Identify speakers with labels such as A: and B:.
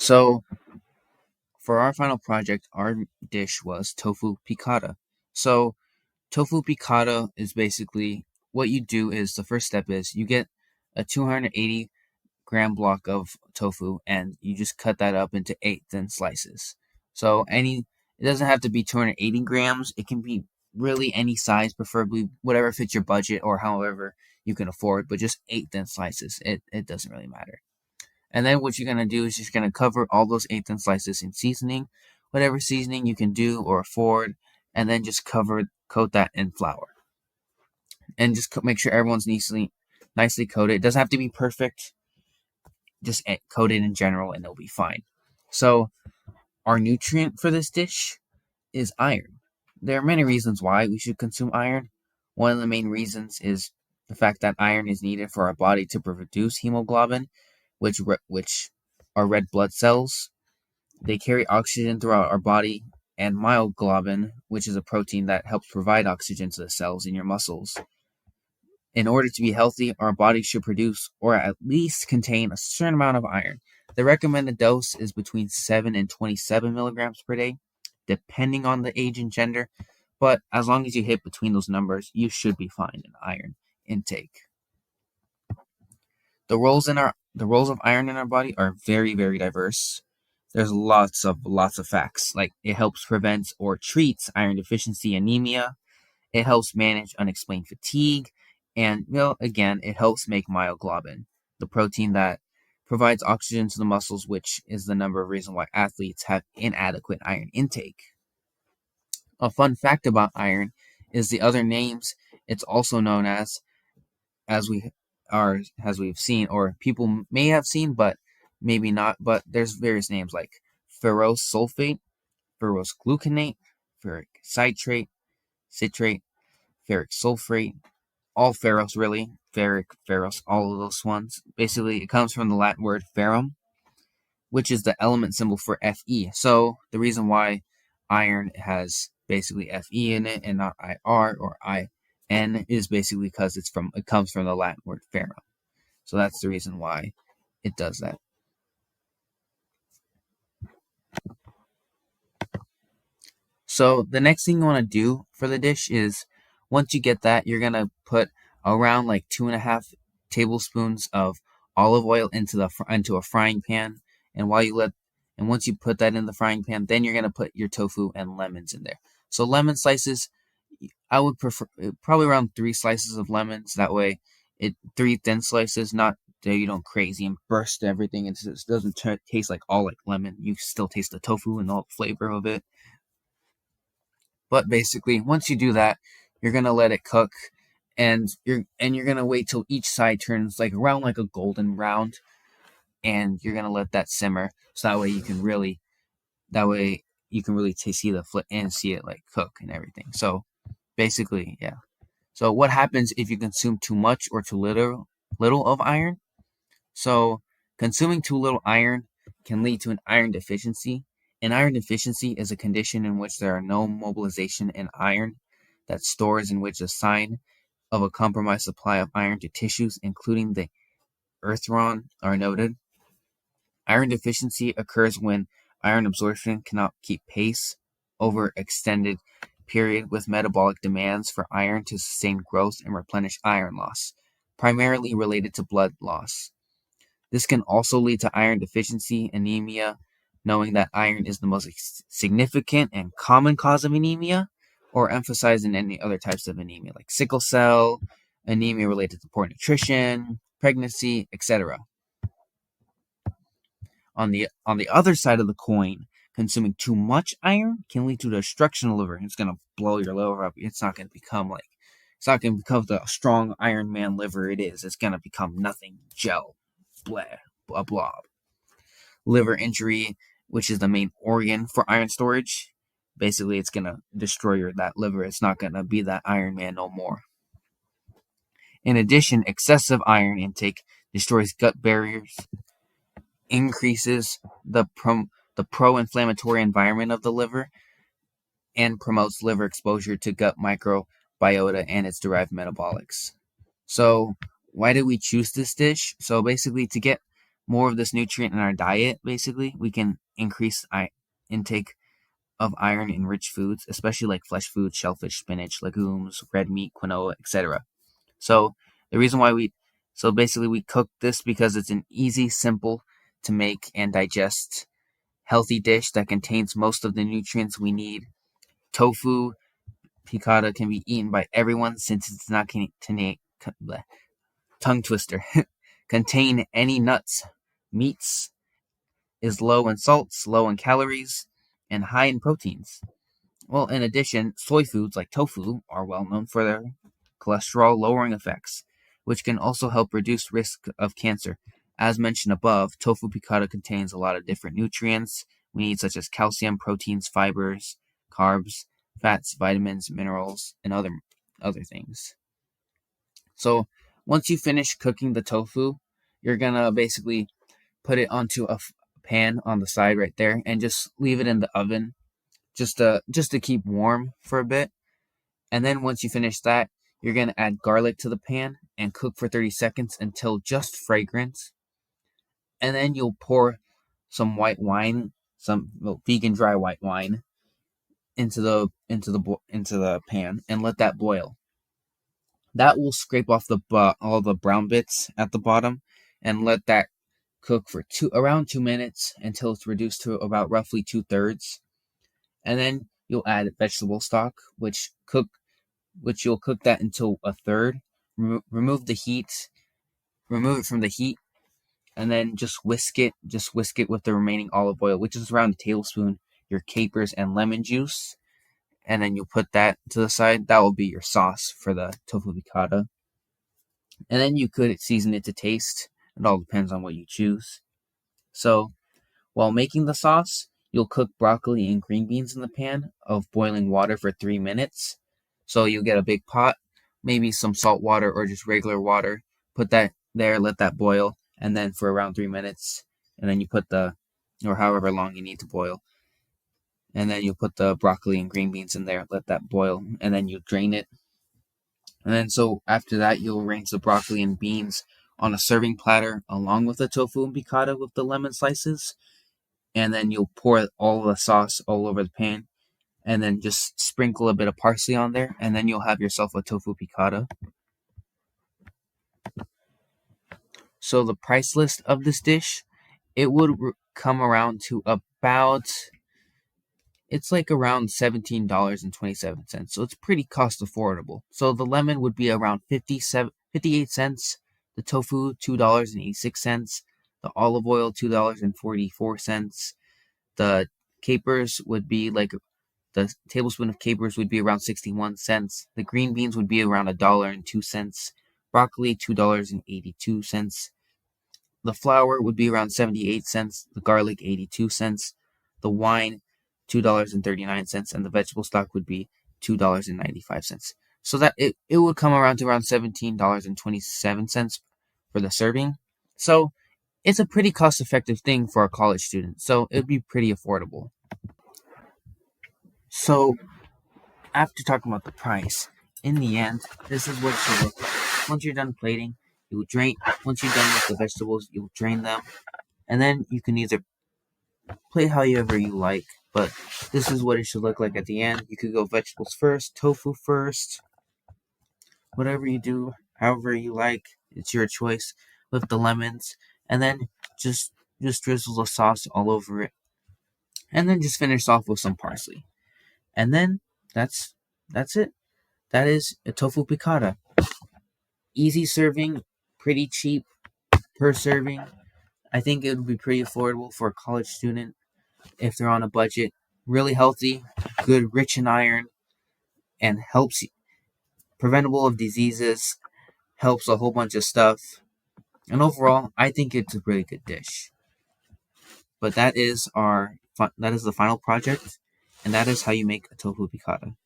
A: So for our final project, our dish was tofu piccata. So tofu piccata is basically what you do is the first step is you get a 280-gram block of tofu and you just cut that up into 8 thin slices. So it doesn't have to be 280 grams. It can be really any size, preferably whatever fits your budget or however you can afford, but just 8 thin slices. It doesn't really matter. And then what you're going to do is you're going to cover all those 8 thin slices in seasoning, whatever seasoning you can do or afford, and then just coat that in flour. And just make sure everyone's nicely coated. It doesn't have to be perfect. Just coat it in general and it'll be fine. So our nutrient for this dish is iron. There are many reasons why we should consume iron. One of the main reasons is the fact that iron is needed for our body to produce hemoglobin, which are red blood cells. They carry oxygen throughout our body, and myoglobin, which is a protein that helps provide oxygen to the cells in your muscles. In order to be healthy, our body should produce or at least contain a certain amount of iron. The recommended dose is between 7 and 27 milligrams per day, depending on the age and gender. But as long as you hit between those numbers, you should be fine in iron intake. The roles of iron in our body are very, very diverse. There's lots of facts. Like it helps prevent or treats iron deficiency anemia. It helps manage unexplained fatigue, and again, it helps make myoglobin, the protein that provides oxygen to the muscles, which is the number of reasons why athletes have inadequate iron intake. A fun fact about iron is the other names it's also known as we've seen, or people may have seen, but maybe not. But there's various names like ferrous sulfate, ferrous gluconate, ferric citrate, ferric sulfate, all ferrous really, ferrous, all of those ones. Basically, it comes from the Latin word ferrum, which is the element symbol for Fe. So the reason why iron has basically Fe in it and not Ir or In is basically because it comes from the Latin word ferrum. So that's the reason why it does that. So the next thing you want to do for the dish is once you get that, you're gonna put around like 2.5 tablespoons of olive oil into a frying pan, and once you put that in the frying pan, then you're gonna put your tofu and lemons in there. So lemon slices, I would prefer probably around 3 slices of lemons. That way, 3 thin slices, not that you don't crazy and burst everything. It just doesn't taste like all like lemon. You still taste the tofu and all the flavor of it. But basically, once you do that, you're gonna let it cook, and you're gonna wait till each side turns like around like a golden brown, and you're gonna let that simmer. So that way you can really see the flip and see it like cook and everything. So basically, yeah. So what happens if you consume too much or too little of iron? So consuming too little iron can lead to an iron deficiency. An iron deficiency is a condition in which there are no mobilization in iron that stores, in which a sign of a compromised supply of iron to tissues, including the erythron, are noted. Iron deficiency occurs when iron absorption cannot keep pace over extended period with metabolic demands for iron to sustain growth and replenish iron loss, primarily related to blood loss. This can also lead to iron deficiency anemia, knowing that iron is the most significant and common cause of anemia, or emphasized in any other types of anemia, like sickle cell, anemia related to poor nutrition, pregnancy, etc. On the other side of the coin, consuming too much iron can lead to destruction of the liver. It's gonna blow your liver up. It's not gonna become the strong Iron Man liver it is. It's gonna become nothing, gel, blah, a blob. Liver injury, which is the main organ for iron storage, basically it's gonna destroy that liver. It's not gonna be that Iron Man no more. In addition, excessive iron intake destroys gut barriers, increases the pro-inflammatory environment of the liver, and promotes liver exposure to gut microbiota and its derived metabolics. So why did we choose this dish? So basically to get more of this nutrient in our diet, basically, we can increase intake of iron in rich foods, especially like flesh foods, shellfish, spinach, legumes, red meat, quinoa, etc. So the reason why so basically we cook this because it's an easy, simple to make and digest healthy dish that contains most of the nutrients we need. Tofu piccata can be eaten by everyone since it's not tongue twister contain any nuts, meats, is low in salts, low in calories, and high in proteins. Well, in addition, soy foods like tofu are well known for their cholesterol lowering effects, which can also help reduce risk of cancer. As mentioned above, tofu piccata contains a lot of different nutrients we need, such as calcium, proteins, fibers, carbs, fats, vitamins, minerals, and other things. So once you finish cooking the tofu, you're gonna basically put it onto a pan on the side right there and just leave it in the oven just to keep warm for a bit. And then once you finish that, you're going to add garlic to the pan and cook for 30 seconds until just fragrant. And then you'll pour some white wine, some vegan dry white wine into the pan and let that boil. That will scrape off all the brown bits at the bottom and let that cook for around 2 minutes until it's reduced to about roughly 2/3. And then you'll add vegetable stock, which you'll cook that until a third. Remove it from the heat, and then just whisk it. Just whisk it with the remaining olive oil, which is around a tablespoon, your capers and lemon juice, and then you'll put that to the side. That will be your sauce for the tofu piccata. And then you could season it to taste. It all depends on what you choose. So while making the sauce, you'll cook broccoli and green beans in the pan of boiling water for 3 minutes. So you'll get a big pot, maybe some salt water or just regular water. Put that there, let that boil, and then for around 3 minutes, and then you put or however long you need to boil. And then you'll put the broccoli and green beans in there, let that boil, and then you drain it. And then so after that, you'll arrange the broccoli and beans on a serving platter along with the tofu and piccata with the lemon slices. And then you'll pour all the sauce all over the pan, and then just sprinkle a bit of parsley on there, and then you'll have yourself a tofu piccata. So the price list of this dish, it would come around to it's like around $17.27. So it's pretty cost affordable. So the lemon would be around 58 cents, the tofu $2.86, the olive oil $2.44, the capers would be like the tablespoon of capers would be around 61 cents. The green beans would be around $1.02. Broccoli $2.82. The flour would be around 78 cents. The garlic 82 cents. The wine $2.39, and the vegetable stock would be $2.95. So that it would come around to around $17.27 for the serving. So it's a pretty cost-effective thing for a college student. So it'd be pretty affordable. So after talking about the price, in the end, this is what it should look like. Once you're done plating, you'll drain. Once you're done with the vegetables, you'll drain them, and then you can either plate however you like. But this is what it should look like at the end. You could go vegetables first, tofu first, whatever you do, however you like. It's your choice with the lemons, and then just drizzle the sauce all over it, and then just finish off with some parsley, and then that's it. That is a tofu piccata. Easy serving, pretty cheap per serving. I think it would be pretty affordable for a college student if they're on a budget. Really healthy, good, rich in iron, and helps preventable of diseases. Helps a whole bunch of stuff. And overall, I think it's a really good dish. But that is the final project, and that is how you make a tofu piccata.